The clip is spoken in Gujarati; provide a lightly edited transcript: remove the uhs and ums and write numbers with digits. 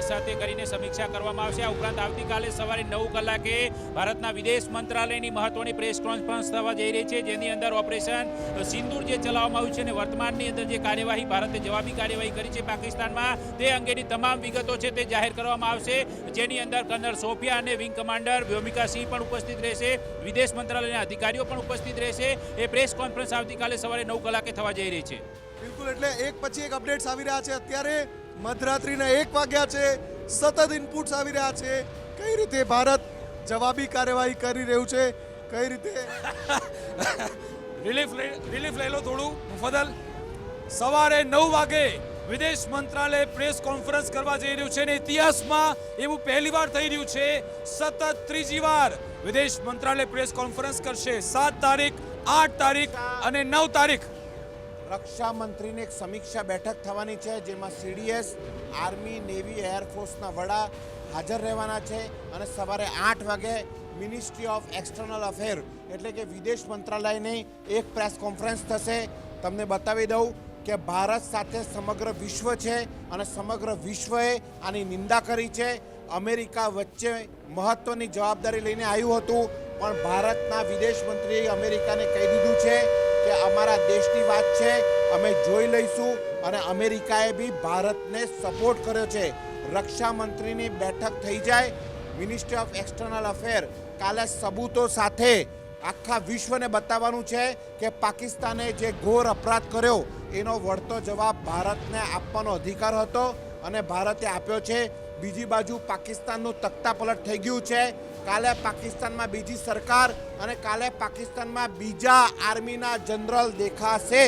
સાથે કરીને સમીક્ષા કરવામાં આવશે। આ ઉપરાંત આવતીકાલે સવારે 9 કલાકે ભારતના વિદેશ મંત્રાલયની મહત્વની પ્રેસ કોન્ફરન્સ થવા જઈ રહી છે, જેની અંદર ઓપરેશન સિંદૂર જે ચલાવવામાં આવ્યું છે અને વર્તમાનની અંદર જે કાર્યવાહી ભારતે જવાબી કાર્યવાહી કરી છે પાકિસ્તાનમાં, તે અંગેની તમામ વિગતો છે તે જાહેર કરવામાં આવશે, જેની અંદર કર્નલ સોફિયા અને વિંગ કમાન્ડર વ્યોમિકા સિંહ પણ ઉપસ્થિત રહેશે, વિદેશ મંત્રાલયના અધિકારીઓ પણ ઉપસ્થિત રહેશે। એ પ્રેસ કોન્ફરન્સ આવતીકાલે સવારે 9 કલાકે થવા જઈ રહી છે। બિલકુલ, એટલે એક પછી એક અપડેટ્સ આવી રહ્યા છે। અત્યારે મધરાત્રિના 1 વાગ્યા છે, સતત ઇનપુટ્સ આવી રહ્યા છે। કઈ રીતે ભારત જવાબી કાર્યવાહી કરી રહ્યું છે, કઈ રીતે રિલીફ લઈ લો થોડું મુફદ્દલ। સવારે 9 વાગે વિદેશ મંત્રાલય પ્રેસ કોન્ફરન્સ કરવા જઈ રહ્યું છે અને ઇતિહાસમાં એવું પહેલીવાર થઈ રહ્યું છે, સતત ત્રીજી વાર વિદેશ મંત્રાલય પ્રેસ કોન્ફરન્સ કરશે। 7 તારીખ, 8 તારીખ અને 9 તારીખ રક્ષા મંત્રીની એક સમીક્ષા બેઠક થવાની છે, જેમાં સીડીએસ, આર્મી, નેવી, એરફોર્સના વડા હાજર રહેવાના છે અને સવારે 8 વાગે મિનિસ્ટ્રી ઓફ એક્સટર્નલ અફેર એટલે કે વિદેશ મંત્રાલયની એક પ્રેસ કોન્ફરન્સ થશે। તમને બતાવી દઉં કે ભારત સાથે સમગ્ર વિશ્વ છે અને સમગ્ર વિશ્વએ આની નિંદા કરી છે। અમેરિકા વચ્ચે મહત્વની જવાબદારી લઈને આવ્યું હતું, પણ ભારતના વિદેશ મંત્રીએ અમેરિકાને કહી દીધું છે કે અમારા દેશની વાત છે, અમે જોઈ લઈશું અને અમેરિકાએ બી ભારતને સપોર્ટ કર્યો છે। રક્ષા મંત્રીની બેઠક થઈ જાય, મિનિસ્ટ્રી ઓફ એક્સટર્નલ અફેર કાલે સબૂતો સાથે આખા વિશ્વને બતાવવાનું છે કે પાકિસ્તાને જે ઘોર અપરાધ કર્યો એનો વળતો જવાબ ભારતને આપવાનો અધિકાર હતો અને ભારતે આપ્યો છે। બીજી બાજુ પાકિસ્તાનનું તખ્તાપલટ થઈ ગયું છે। કાલે પાકિસ્તાનમાં બીજી સરકાર અને કાલે પાકિસ્તાનમાં બીજા આર્મીના જનરલ દેખાશે।